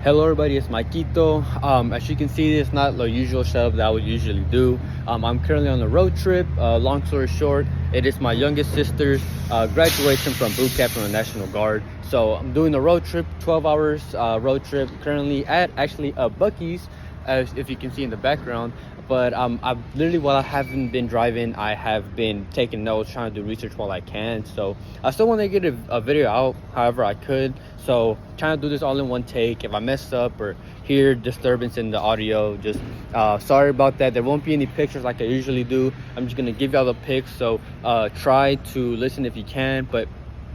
Hello everybody, it's Maikito. As you can see, it's not the usual setup that I would usually do. I'm currently on a road trip. Long story short, it is my youngest sister's graduation from boot camp from the National Guard. So I'm doing a road trip, 12 hours road trip, currently at actually Buc-ee's, as if you can see in the background. But I've literally, while I haven't been driving, I have been taking notes, trying to do research while I can. So I still want to get a video out however I could. So trying to do this all in one take. If I mess up or hear disturbance in the audio, just sorry about that. There won't be any pictures like I usually do. I'm just gonna give y'all the pics. So try to listen if you can. But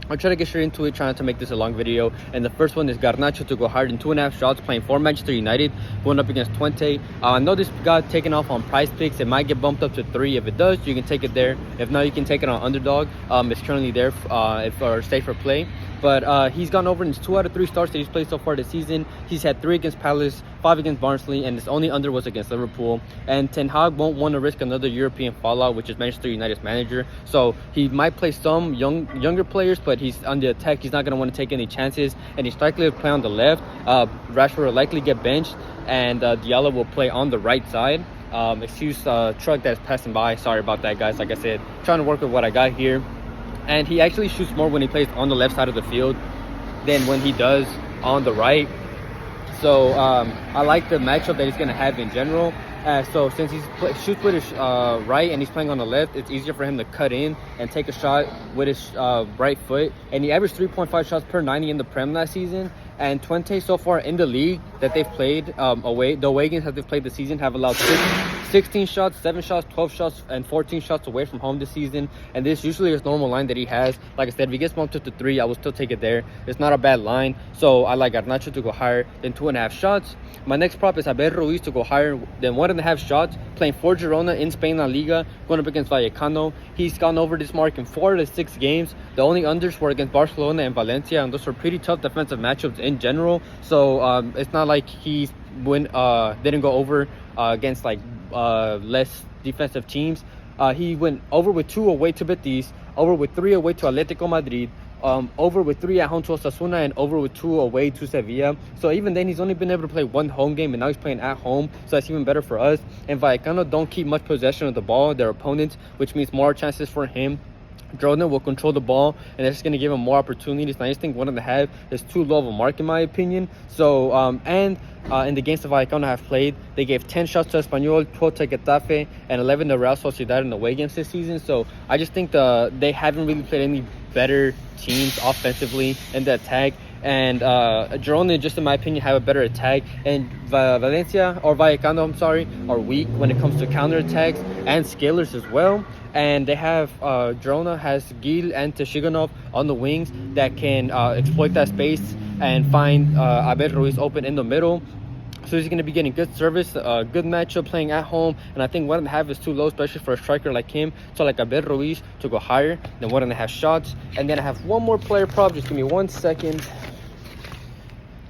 I'll try to get straight into it, trying to make this a long video. And the first one is Garnacho to go hard in 2.5 shots, playing for Manchester United, going up against Twente. I know this got taken off on PrizePicks. It might get bumped up to 3. If it does, you can take it there. If not, you can take it on Underdog. It's currently there for safer play. But he's gone over in his 2 out of 3 starts that he's played so far this season. He's had 3 against Palace, 5 against Barnsley, and his only under was against Liverpool. And Ten Hag won't want to risk another European fallout, which is Manchester United's manager. So he might play some younger players, but he's on the attack. He's not going to want to take any chances, and he's likely to play on the left. Rashford will likely get benched, and Diallo will play on the right side. Excuse truck that's passing by. Sorry about that, guys. Like I said, trying to work with what I got here. And he actually shoots more when he plays on the left side of the field than when he does on the right. So I like the matchup that he's going to have in general. So since he shoots with his right and he's playing on the left, it's easier for him to cut in and take a shot with his right foot. And he averaged 3.5 shots per 90 in the Prem last season. And Twente so far in the league that they've played away games that they've played this season have allowed 16 shots, 7 shots, 12 shots, and 14 shots away from home this season. And this usually is normal line that he has. Like I said, if he gets bumped up to 3, I will still take it there. It's not a bad line. So I like Garnacho to go higher than 2.5 shots. My next prop is Abel Ruiz to go higher than 1.5 shots, playing for Girona in Spain La Liga, going up against Vallecano. He's gone over this mark in 4 to 6 games. The only unders were against Barcelona and Valencia, and those were pretty tough defensive matchups in general. So it's not like he didn't go over against like less defensive teams. He went over with 2 away to Betis, over with 3 away to Atletico Madrid, over with 3 at home to Osasuna, and over with 2 away to Sevilla. So even then, he's only been able to play 1 home game, and now he's playing at home, so that's even better for us. And Vallecano don't keep much possession of the ball, their opponents, which means more chances for him. Jordan will control the ball, and that's going to give him more opportunities. And I just think 1.5 is too low of a mark in my opinion. So in the games that Vallecano have played, they gave 10 shots to Espanyol, 12 to Getafe, and 11 to Real Sociedad in the away games this season. So I just think they haven't really played any better teams offensively in the attack. And Girona, just in my opinion, have a better attack. And Vallecano, are weak when it comes to counterattacks and scalers as well. And they have Girona has Gil and Teshiganov on the wings that can exploit that space and find Abel Ruiz open in the middle. So he's going to be getting good service, good matchup playing at home. And I think 1.5 is too low, especially for a striker like him. So like Abel Ruiz to go higher than 1.5 shots. And then I have one more player prop. Just give me 1 second.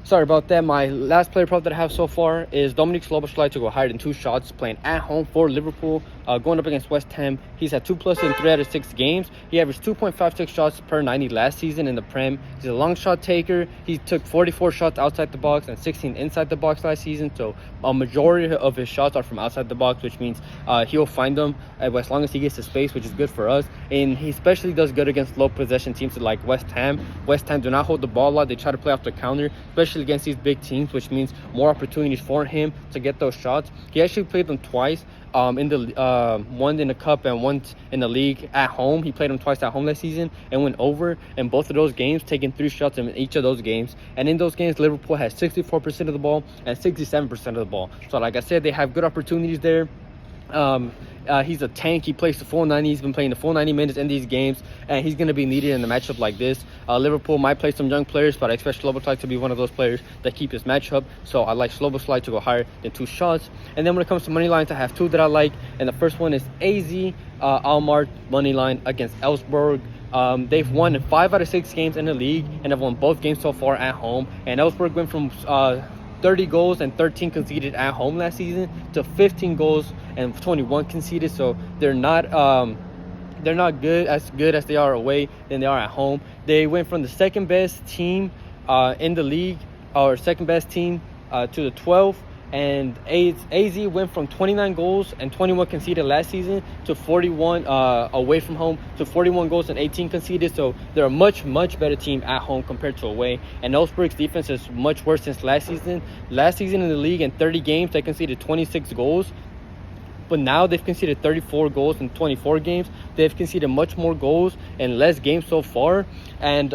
Sorry about that. My last player prop that I have so far is Dominic Szoboszlai to go higher than 2 shots, playing at home for Liverpool, going up against West Ham. He's had 2+ in 3 out of 6 games. He averaged 2.56 shots per 90 last season in the Prem. He's a long shot taker. He took 44 shots outside the box and 16 inside the box last season. So a majority of his shots are from outside the box, which means he'll find them as long as he gets the space, which is good for us. And he especially does good against low possession teams like West Ham. West Ham do not hold the ball a lot. They try to play off the counter, especially against these big teams, which means more opportunities for him to get those shots. He actually played them twice, in the one in the cup and one in the league at home. He played them twice at home last season and went over in both of those games, taking 3 shots in each of those games. And in those games, Liverpool has 64% of the ball and 67% of the ball. So like I said, they have good opportunities there. He's a tank. He plays the full 90. He's been playing the full 90 minutes in these games, and he's going to be needed in a matchup like this. Liverpool might play some young players, but I expect Szoboszlai to be one of those players that keep his matchup. So I like Szoboszlai to go higher than 2 shots. And then when it comes to money lines, I have 2 that I like. And the first one is AZ Almar money line against Elfsborg. They've won in 5 out of 6 games in the league, and have won both games so far at home. And Elfsborg went from 30 goals and 13 conceded at home last season to 15 goals and 21 conceded. So they're not good as they are away than they are at home. They went from the second best team in the league our second best team to the 12th. And AZ went from 29 goals and 21 conceded last season to 41 away from home to 41 goals and 18 conceded. So they're a much better team at home compared to away. And Elfsborg's defense is much worse since last season. Last season in the league, in 30 games, they conceded 26 goals. But now they've conceded 34 goals in 24 games. They've conceded much more goals in less games so far. And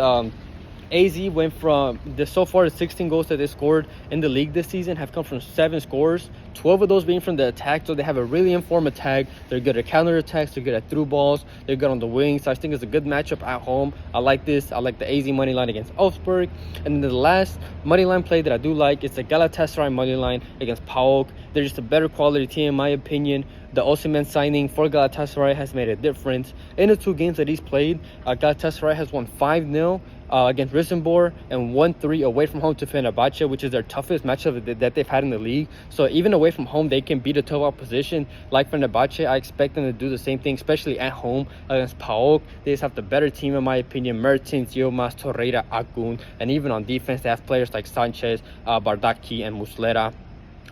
AZ went from so far the 16 goals that they scored in the league this season have come from 7 scores, 12 of those being from the attack. So they have a really informed attack. They're good at counter attacks. They're good at through balls. They're good on the wings. So I think it's a good matchup at home. I like this. I like the AZ money line against Elfsborg. And then the last money line play that I do like is the Galatasaray money line against PAOK. They're just a better quality team in my opinion. The Osimhen signing for Galatasaray has made a difference. In the 2 games that he's played, Galatasaray has won 5-0 against Risenborg and 1-3 away from home to Fenerbahce, which is their toughest matchup that they've had in the league. So even away from home, they can beat a tough opposition like Fenerbahce. I expect them to do the same thing, especially at home against PAOK. They just have the better team in my opinion. Mertens, Yilmaz, Torreira, Akun, and even on defense, they have players like Sanchez, Bardaki, and Muslera.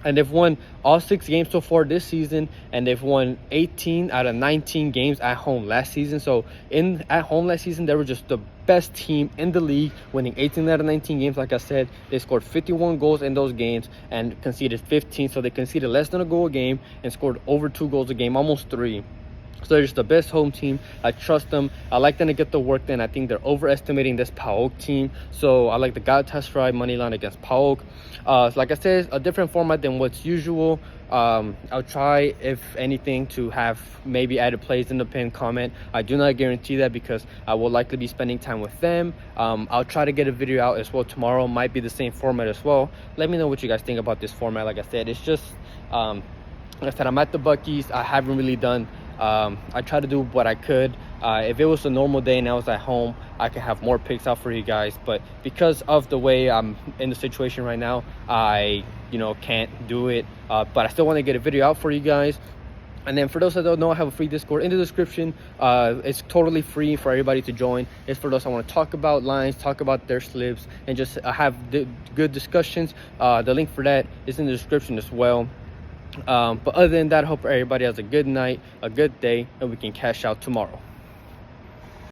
And they've won all 6 games so far this season, and they've won 18 out of 19 games at home last season. So at home last season, they were just the best team in the league, winning 18 out of 19 games. Like I said, they scored 51 goals in those games and conceded 15. So they conceded less than a goal a game and scored over 2 goals a game, almost 3. So they're just the best home team. I trust them. I like them to get the work done. I think they're overestimating this PAOK team. So I like the Galatasaray money line against PAOK. Like I said, a different format than what's usual. I'll try, if anything, to have maybe added plays in the pinned comment. I do not guarantee that because I will likely be spending time with them. I'll try to get a video out as well tomorrow. Might be the same format as well. Let me know what you guys think about this format. Like I said, it's just like I said, I'm at the Buc-ee's. I haven't really done I tried to do what I could. If it was a normal day and I was at home, I could have more picks out for you guys. But because of the way I'm in the situation right now, I can't do it. But I still want to get a video out for you guys. And then for those that don't know, I have a free Discord in the description. It's totally free for everybody to join. It's for those that want to talk about lines, talk about their slips, and just have good discussions. The link for that is in the description as well. But other than that, I hope everybody has a good night, a good day, and we can cash out tomorrow.